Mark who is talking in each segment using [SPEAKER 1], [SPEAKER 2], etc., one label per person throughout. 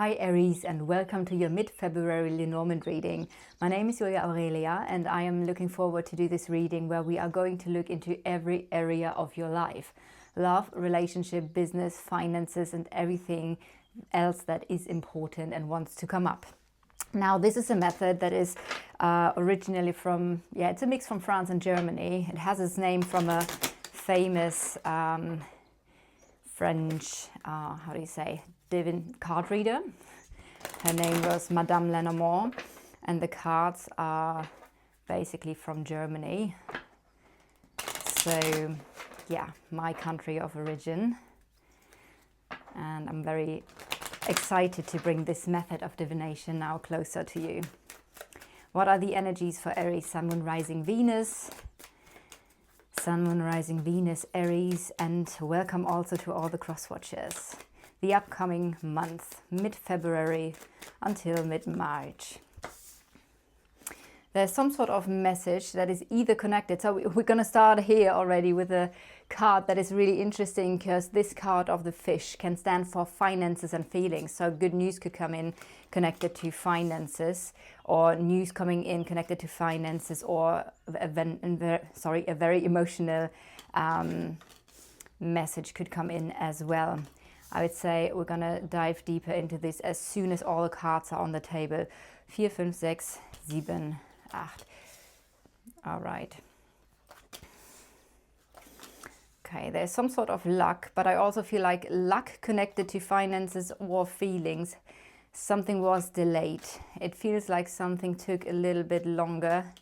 [SPEAKER 1] Hi Aries, and welcome to your mid-February Lenormand reading. My name is Julia Aurelia and I am looking forward to do this reading where we are going to look into every area of your life. Love, relationship, business, finances and everything else that is important and wants to come up. Now this is a method that is originally from, it's a mix from France and Germany. It has its name from a famous French, how do you say, divine card reader. Her name was Madame Lenormand, and the cards are basically from Germany. So, yeah, my country of origin. And I'm very excited to bring this method of divination now closer to you. What are the energies for Aries, Sun, Moon, Rising, Venus? Sun, Moon, Rising, Venus, Aries, and welcome also to all the cross-watchers. The upcoming month, mid-February until mid-March. There's some sort of message that is either connected. So we're going to start here already with a card that is really interesting, because this card of the fish can stand for finances and feelings. So good news could come in connected to finances, or news coming in connected to finances, or a very emotional message could come in as well. I would say we're going to dive deeper into this as soon as all the cards are on the table. 4, 5, 6, 7, 8. All right. Okay, there's some sort of luck, but I also feel like luck connected to finances or feelings. Something was delayed. It feels like something took a little bit longer.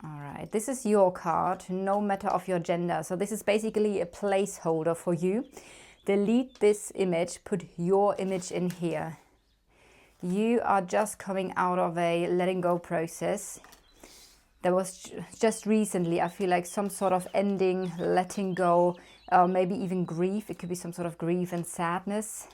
[SPEAKER 1] All right, this is your card, no matter of your gender. So this is basically a placeholder for you. Delete this image, put your image in here. You are just coming out of a letting go process. There was just recently, I feel like, some sort of ending, letting go, maybe even grief. It could be some sort of grief and sadness.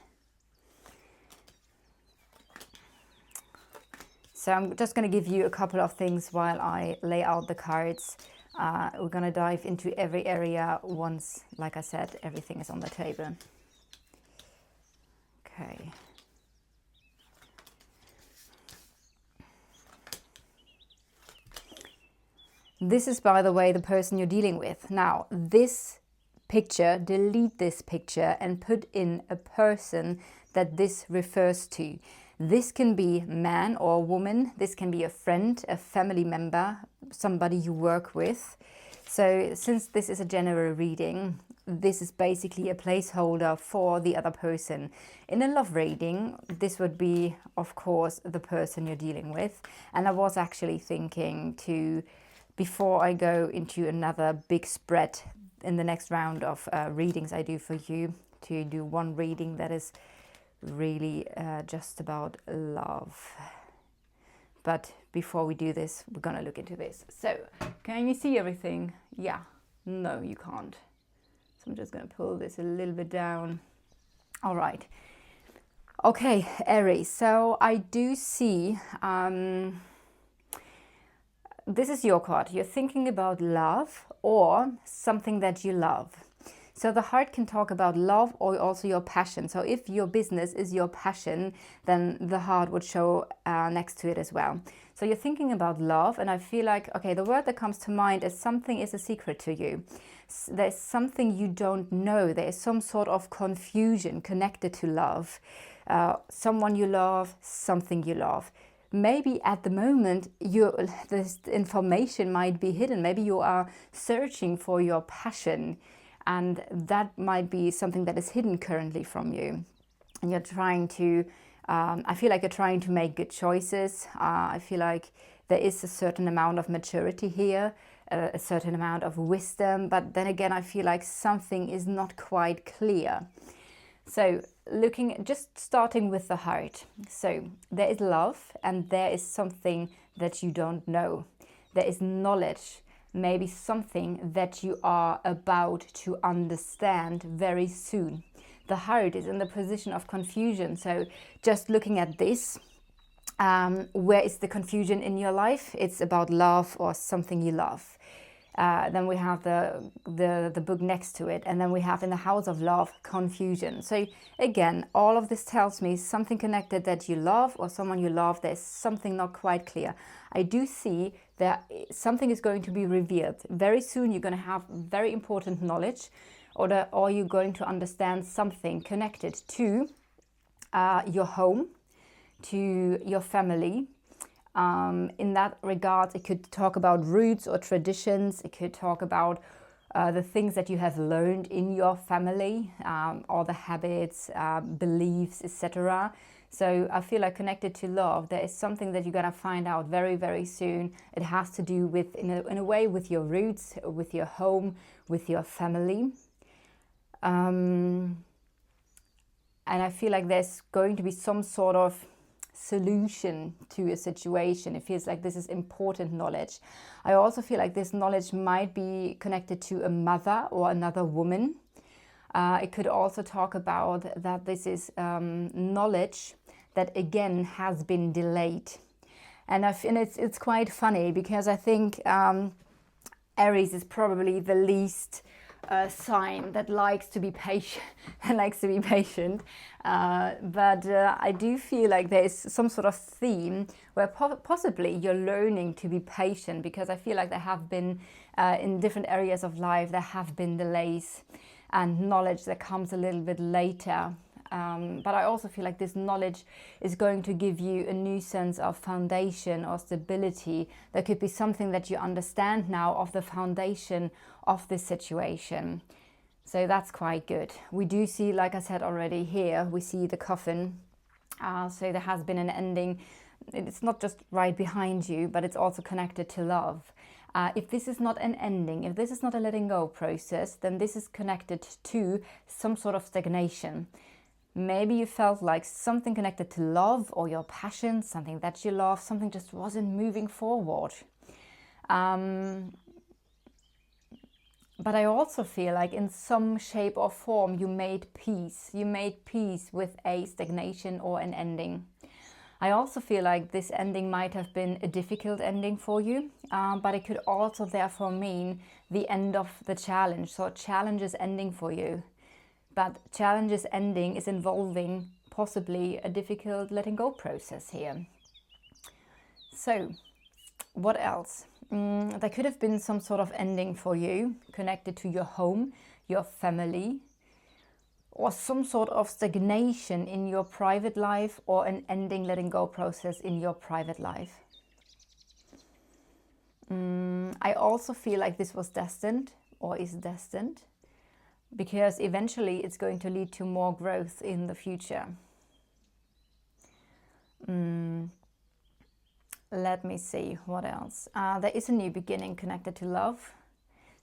[SPEAKER 1] So I'm just going to give you a couple of things while I lay out the cards. We're going to dive into every area once, like I said, everything is on the table. Okay. This is, by the way, the person you're dealing with. Now, this picture, delete this picture and put in a person that this refers to. This can be man or woman. This can be a friend, a family member, somebody you work with. So since this is a general reading, this is basically a placeholder for the other person. In a love reading, this would be, of course, the person you're dealing with. And I was actually thinking to, before I go into another big spread in the next round of readings I do for you, to do one reading that is really just about love. But before we do this, we're gonna look into this. So can you see everything? Yeah. No, you can't. So I'm just gonna pull this a little bit down. All right. Okay, Aries. So I do see this is your card. You're thinking about love or something that you love. So the heart can talk about love or also your passion. So if your business is your passion, then the heart would show next to it as well. So you're thinking about love, and I feel like, okay, the word that comes to mind is something is a secret to you. There's something you don't know. There's some sort of confusion connected to love. Someone you love, something you love. Maybe at the moment, this information might be hidden. Maybe you are searching for your passion, and that might be something that is hidden currently from you. And you're trying to, I feel like you're trying to make good choices. I feel like there is a certain amount of maturity here, a certain amount of wisdom. But then again, I feel like something is not quite clear. So just starting with the heart. So there is love, and there is something that you don't know. There is knowledge. Maybe something that you are about to understand very soon. The heart is in the position of confusion. So just looking at this, where is the confusion in your life? It's about love or something you love. Then we have the book next to it. And then we have in the house of love, confusion. So again, all of this tells me something connected that you love or someone you love. There's something not quite clear. I do see that something is going to be revealed. Very soon you're going to have very important knowledge, or you're going to understand something connected to your home, to your family. In that regard, it could talk about roots or traditions. It could talk about the things that you have learned in your family, all the habits, beliefs, etc. So I feel like connected to love, there is something that you're going to find out very, very soon. It has to do with, in a way, with your roots, with your home, with your family. And I feel like there's going to be some sort of solution to a situation. It feels like this is important knowledge. I also feel like this knowledge might be connected to a mother or another woman. It could also talk about that this is knowledge that again has been delayed. And it's quite funny because I think Aries is probably the least sign that likes to be patient. But I do feel like there's some sort of theme where possibly you're learning to be patient, because I feel like there have been in different areas of life there have been delays and knowledge that comes a little bit later. But I also feel like this knowledge is going to give you a new sense of foundation or stability. There could be something that you understand now of the foundation of this situation. So that's quite good. We do see, like I said already here, we see the coffin. So there has been an ending. It's not just right behind you, but it's also connected to love. If this is not an ending, if this is not a letting go process, then this is connected to some sort of stagnation. Maybe you felt like something connected to love or your passion, something that you love, something just wasn't moving forward. But I also feel like in some shape or form you made peace. You made peace with a stagnation or an ending. I also feel like this ending might have been a difficult ending for you, but it could also therefore mean the end of the challenge. So challenge is ending for you. But challenges ending is involving possibly a difficult letting go process here. So, what else? There could have been some sort of ending for you connected to your home, your family, or some sort of stagnation in your private life, or an ending letting go process in your private life. I also feel like this was destined or is destined, because eventually it's going to lead to more growth in the future. Let me see, what else? There is a new beginning connected to love.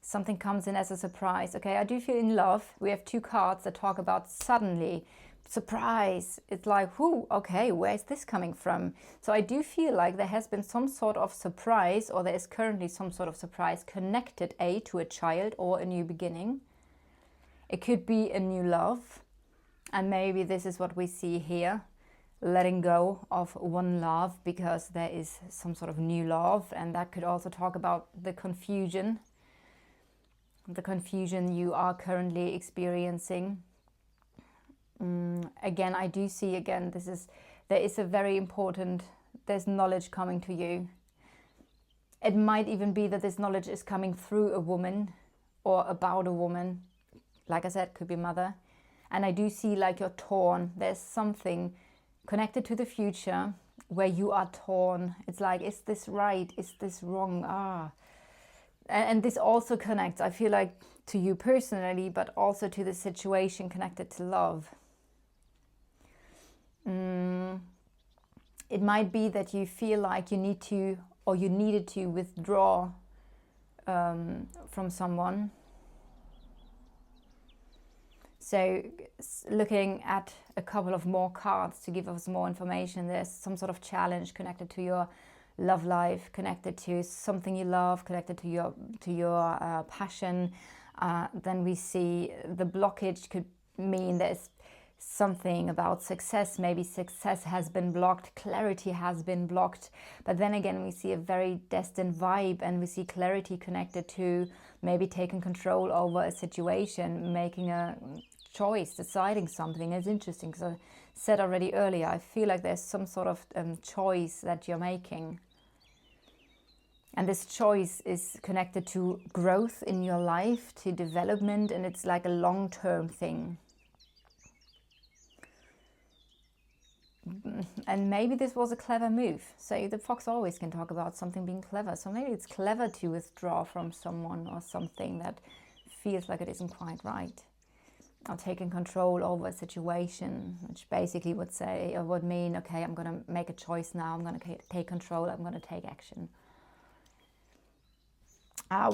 [SPEAKER 1] Something comes in as a surprise. Okay, I do feel in love. We have two cards that talk about suddenly, surprise. It's like, whoo, okay, where is this coming from? So I do feel like there has been some sort of surprise, or there is currently some sort of surprise connected to a child or a new beginning. It could be a new love, and maybe this is what we see here, letting go of one love because there is some sort of new love. And that could also talk about the confusion you are currently experiencing. Again, I do see, there is a very important, there's knowledge coming to you. It might even be that this knowledge is coming through a woman or about a woman. Like I said, could be mother. And I do see like you're torn. There's something connected to the future where you are torn. It's like, is this right? Is this wrong? And this also connects, I feel like, to you personally, but also to the situation connected to love. It might be that you feel like you need to, or you needed to withdraw from someone. So looking at a couple of more cards to give us more information, there's some sort of challenge connected to your love life, connected to something you love, connected to your passion. Then we see the blockage could mean there's something about success. Maybe success has been blocked, clarity has been blocked. But then again, we see a very destined vibe, and we see clarity connected to maybe taking control over a situation, making a choice, deciding something. Is interesting. So I said already earlier, I feel like there's some sort of choice that you're making. And this choice is connected to growth in your life, to development, and it's like a long-term thing. And maybe this was a clever move. So the fox always can talk about something being clever. So maybe it's clever to withdraw from someone or something that feels like it isn't quite right. Or taking control over a situation, which basically would say, or would mean, okay, I'm going to make a choice now. I'm going to take control. I'm going to take action.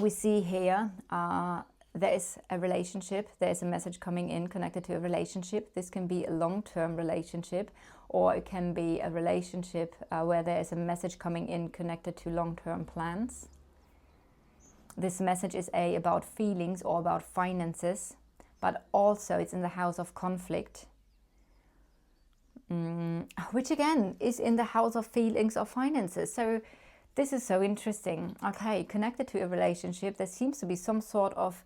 [SPEAKER 1] We see here there is a relationship, there is a message coming in connected to a relationship. This can be a long-term relationship, or it can be a relationship where there is a message coming in connected to long-term plans. This message is about feelings or about finances, but also it's in the house of conflict, which again is in the house of feelings or finances. So this is so interesting. Okay, connected to a relationship, there seems to be some sort of,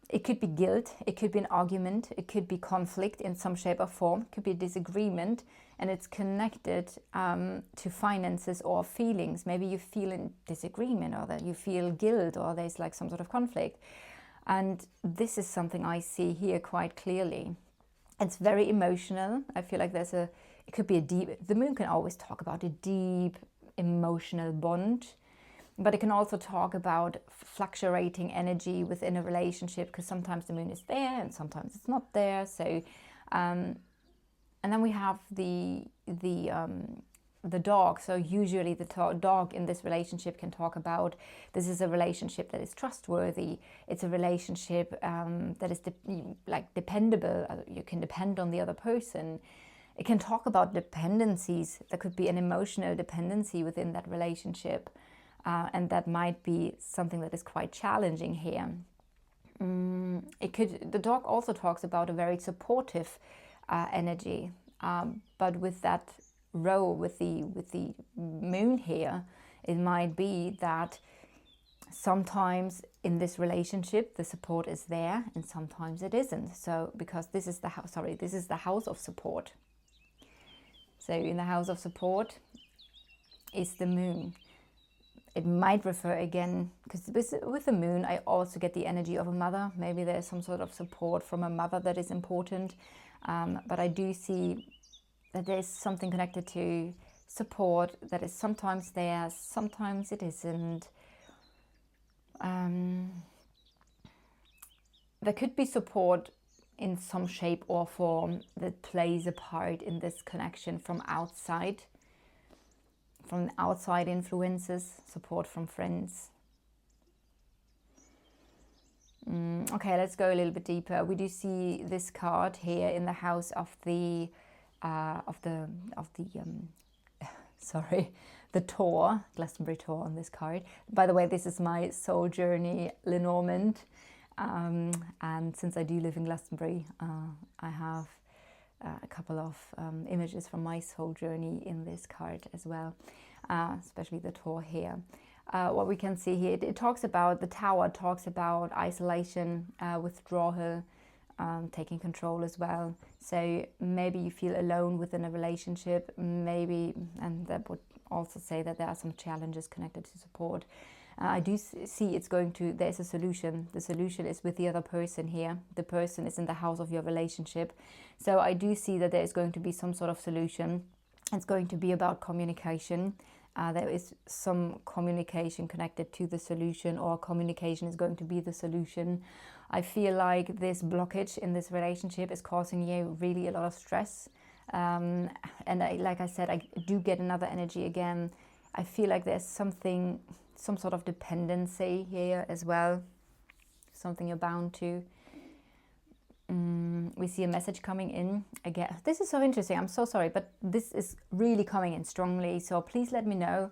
[SPEAKER 1] it could be guilt, it could be an argument, it could be conflict in some shape or form, it could be a disagreement, and it's connected to finances or feelings. Maybe you feel in disagreement, or that you feel guilt, or there's like some sort of conflict. And this is something I see here quite clearly. It's very emotional. I feel like it could be a deep, the moon can always talk about a deep emotional bond, but it can also talk about fluctuating energy within a relationship, because sometimes the moon is there and sometimes it's not there. So and then we have the dog. So usually the dog in this relationship can talk about, this is a relationship that is trustworthy. It's a relationship that is dependable. You can depend on the other person. It can talk about dependencies. There could be an emotional dependency within that relationship, and that might be something that is quite challenging here. The dog also talks about a very supportive energy, but with that role, with the moon here, it might be that sometimes in this relationship the support is there and sometimes it isn't. So because this is the house of support. So in the house of support is the moon. It might refer again, because with the moon I also get the energy of a mother. Maybe there's some sort of support from a mother that is important. But I do see that there's something connected to support that is sometimes there, sometimes it isn't. There could be support in some shape or form that plays a part in this connection from outside influences, support from friends. Okay, let's go a little bit deeper. We do see this card here in the house of the Tour, Glastonbury Tour on this card. By the way, this is my soul journey Lenormand. And since I do live in Glastonbury, I have a couple of images from my soul journey in this card as well, especially the Tour here. What we can see here, it talks about, the Tower talks about isolation, withdrawal, taking control as well. So maybe you feel alone within a relationship, maybe, and that would also say that there are some challenges connected to support. I do see there's a solution. The solution is with the other person here. The person is in the house of your relationship. So I do see that there is going to be some sort of solution. It's going to be about communication. There is some communication connected to the solution, or communication is going to be the solution. I feel like this blockage in this relationship is causing you really a lot of stress. And like I said, I do get another energy again. I feel like there's some sort of dependency here as well, something you're bound to. We see a message coming in again. This is so interesting. I'm so sorry, but this is really coming in strongly. So please let me know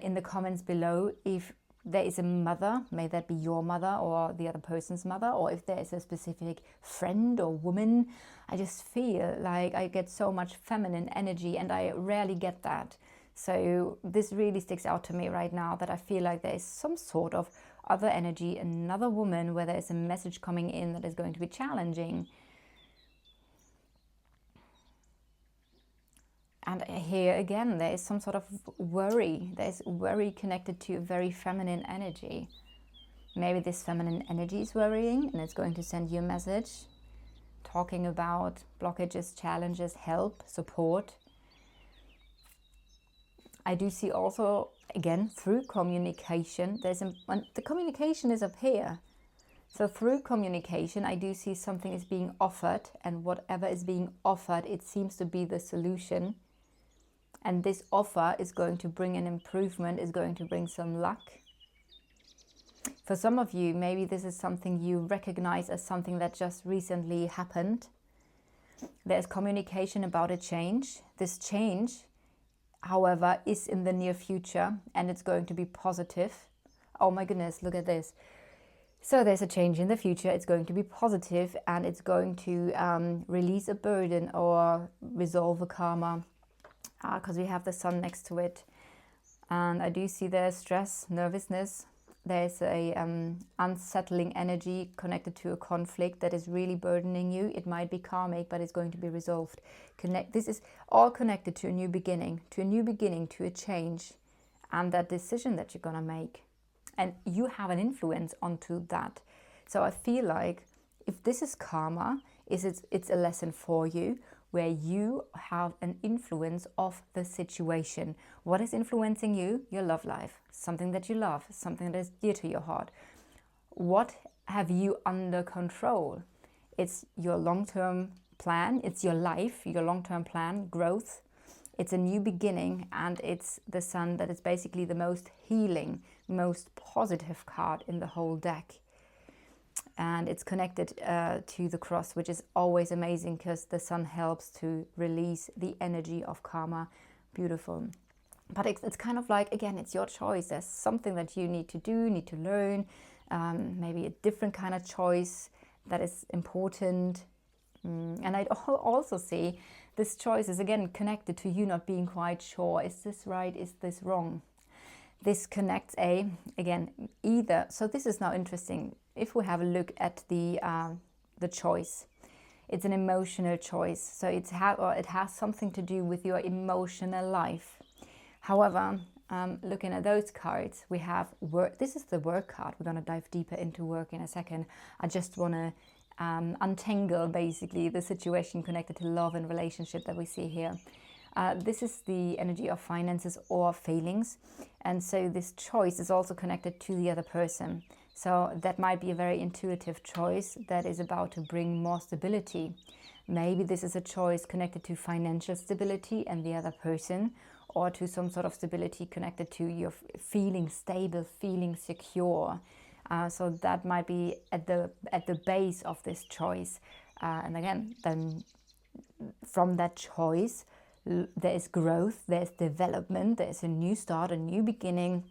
[SPEAKER 1] in the comments below if there is a mother, may that be your mother or the other person's mother, or if there is a specific friend or woman. I just feel like I get so much feminine energy, and I rarely get that. So this really sticks out to me right now, that I feel like there is some sort of other energy, another woman, where there is a message coming in that is going to be challenging. And here again, there is some sort of worry. There's worry connected to a very feminine energy. Maybe this feminine energy is worrying and it's going to send you a message talking about blockages, challenges, help, support. I do see also, again, through communication, the communication is up here. So through communication, I do see something is being offered, and whatever is being offered, it seems to be the solution. And this offer is going to bring an improvement, is going to bring some luck. For some of you, maybe this is something you recognize as something that just recently happened. There's communication about a change. This change, however, is in the near future, and it's going to be positive. Oh my goodness, look at this. So there's a change in the future, it's going to be positive, and it's going to release a burden or resolve a karma, because we have the sun next to it. And I do see there's stress, nervousness. There's a unsettling energy connected to a conflict that is really burdening you. It might be karmic, but it's going to be resolved. This is all connected to a new beginning, to a change, and that decision that you're going to make. And you have an influence onto that. So I feel like if this is karma, it's a lesson for you, where you have an influence of the situation. What is influencing you? Your love life, something that you love, something that is dear to your heart. What have you under control? It's your long-term plan, it's your life, your long-term plan, growth. It's a new beginning, and it's the sun that is basically the most healing, most positive card in the whole deck. And it's connected to the cross, which is always amazing, because the sun helps to release the energy of karma. Beautiful. But it's kind of like, again, it's your choice. There's something that you need to do, need to learn, maybe a different kind of choice that is important. And I also see this choice is again connected to you not being quite sure. Is this right? Is this wrong? This connects again, either. So this is now interesting. If we have a look at the choice, it's an emotional choice. So it has something to do with your emotional life. However, looking at those cards, we have work. This is the work card. We're going to dive deeper into work in a second. I just want to untangle basically the situation connected to love and relationship that we see here. This is the energy of finances or feelings, and so this choice is also connected to the other person. So that might be a very intuitive choice that is about to bring more stability. Maybe this is a choice connected to financial stability and the other person, or to some sort of stability connected to your feeling stable, feeling secure. So that might be at the base of this choice. And again, then from that choice, there is growth, there's development, there's a new start, a new beginning,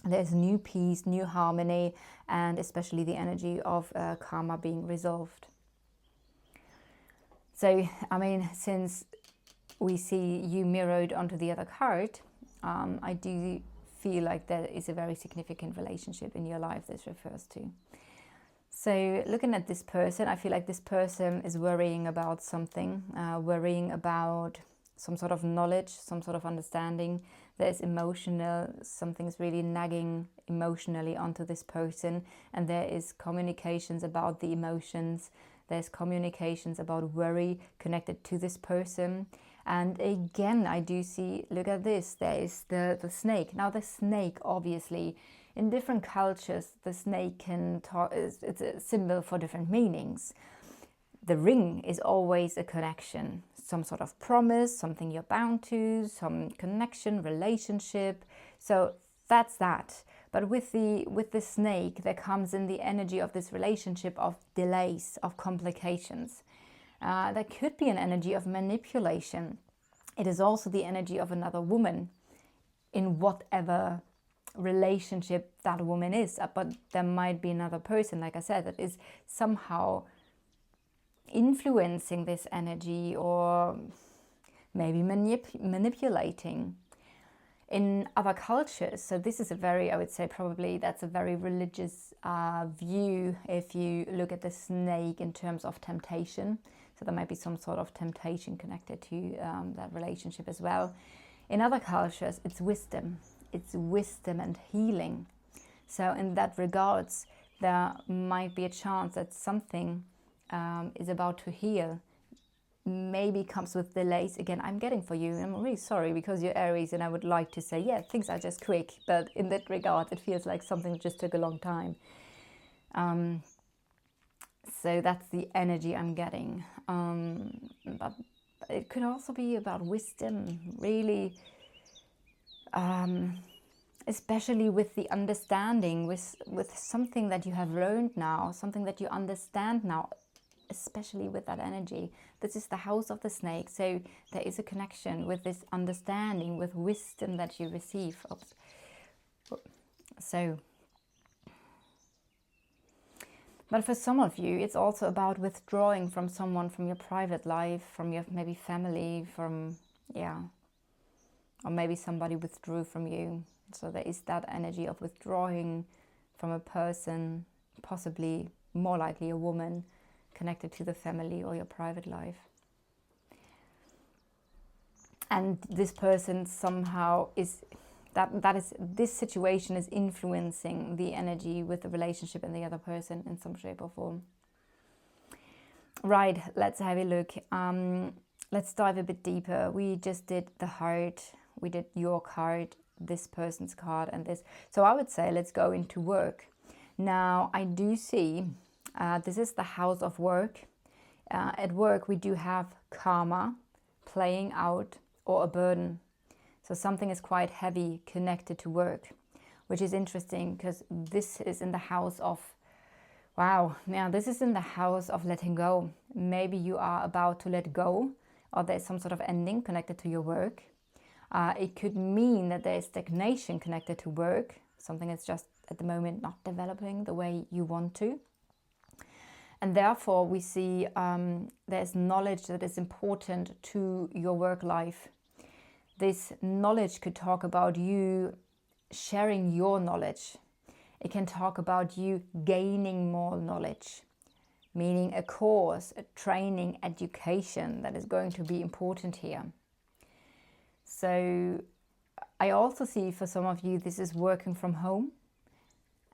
[SPEAKER 1] there's new peace, new harmony, and especially the energy of karma being resolved. So, I mean, since we see you mirrored onto the other card, I do feel like there is a very significant relationship in your life this refers to. So looking at this person, I feel like this person is worrying about something, worrying about some sort of knowledge, some sort of understanding. There's emotional, something's really nagging emotionally onto this person, and there is communications about the emotions. There's communications about worry connected to this person. And again, I do see, look at this, there is the snake. Now the snake, obviously, in different cultures, the snake can talk, it's a symbol for different meanings. The ring is always a connection, some sort of promise, something you're bound to, some connection, relationship. So that's that. But with the snake, there comes in the energy of this relationship of delays, of complications. There could be an energy of manipulation. It is also the energy of another woman in whatever relationship that woman is. But there might be another person, like I said, that is somehow influencing this energy, or maybe manipulating in other cultures. So this is a very, I would say probably that's a very religious view if you look at the snake in terms of temptation. So there might be some sort of temptation connected to that relationship as well. In other cultures, it's wisdom. It's wisdom and healing. So in that regards, there might be a chance that something is about to heal. Maybe comes with delays. Again, I'm getting for you. I'm really sorry because you're Aries, and I would like to say, yeah, things are just quick. But in that regard, it feels like something just took a long time. So that's the energy I'm getting. But it could also be about wisdom, really, especially with the understanding, with something that you have learned now, something that you understand now, especially with that energy. This is the house of the snake, so there is a connection with this understanding, with wisdom that you receive. Oops. So, but for some of you, it's also about withdrawing from someone, from your private life, from your maybe family, from, yeah, or maybe somebody withdrew from you. So there is that energy of withdrawing from a person, possibly more likely a woman, connected to the family or your private life. And this person somehow is, this situation is influencing the energy with the relationship and the other person in some shape or form. Right, let's have a look. Let's dive a bit deeper. We just did the heart, we did your card, this person's card, and this. So I would say let's go into work. Now I do see this is the house of work. At work we do have karma, playing out, or a burden. So something is quite heavy connected to work, which is interesting because this is in the house of, wow, now this is in the house of letting go. Maybe you are about to let go, or there's some sort of ending connected to your work. It could mean that there is stagnation connected to work. Something is just at the moment not developing the way you want to. And therefore we see there's knowledge that is important to your work life. This knowledge could talk about you sharing your knowledge. It can talk about you gaining more knowledge, meaning a course, a training, education that is going to be important here. So I also see for some of you this is working from home,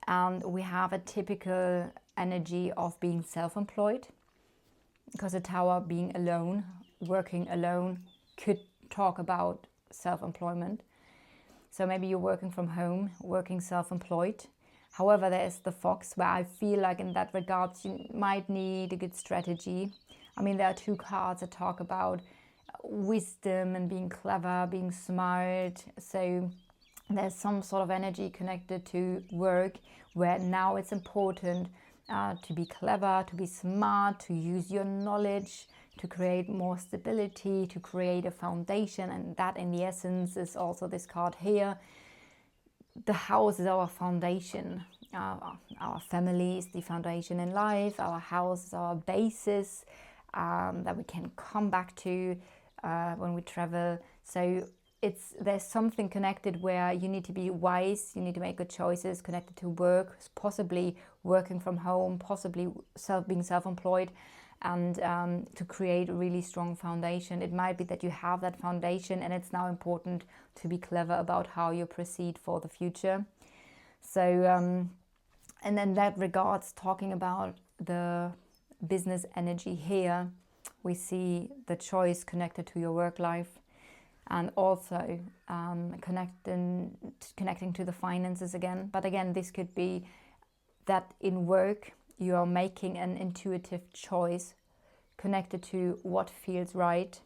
[SPEAKER 1] and we have a typical energy of being self-employed, because the tower being alone, working alone, could talk about self-employment. So maybe you're working from home, working self-employed. However, there's the fox, where I feel like in that regard you might need a good strategy. I mean, there are two cards that talk about wisdom and being clever, being smart. So there's some sort of energy connected to work where now it's important to be clever, to be smart, to use your knowledge, to create more stability, to create a foundation. And that in the essence is also this card here. The house is our foundation. Our family is the foundation in life. Our house is our basis that we can come back to when we travel. So there's something connected where you need to be wise, you need to make good choices connected to work, possibly working from home, possibly being self-employed, and to create a really strong foundation. It might be that you have that foundation and it's now important to be clever about how you proceed for the future. So, and in that regards, talking about the business energy here, we see the choice connected to your work life, and also connecting to the finances again. But again, this could be that in work you are making an intuitive choice connected to what feels right.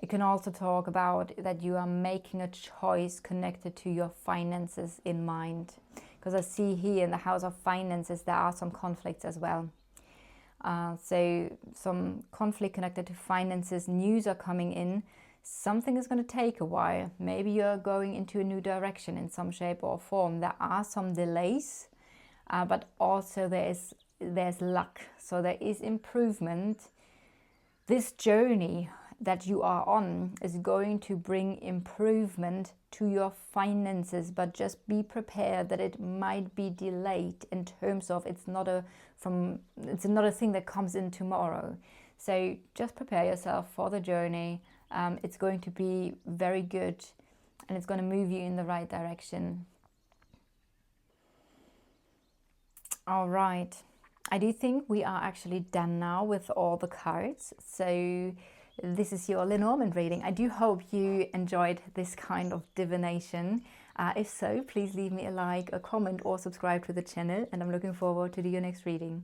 [SPEAKER 1] It can also talk about that you are making a choice connected to your finances in mind. Because I see here in the house of finances there are some conflicts as well. So some conflict connected to finances, news are coming in. Something is going to take a while. Maybe you're going into a new direction in some shape or form. There are some delays, but also there's luck. So there is improvement. This journey that you are on is going to bring improvement to your finances, but just be prepared that it might be delayed in terms of it's not a thing that comes in tomorrow. So just prepare yourself for the journey. It's going to be very good, and it's going to move you in the right direction. All right. I do think we are actually done now with all the cards. So this is your Lenormand reading. I do hope you enjoyed this kind of divination. If so, please leave me a like, a comment, or subscribe to the channel, and I'm looking forward to do your next reading.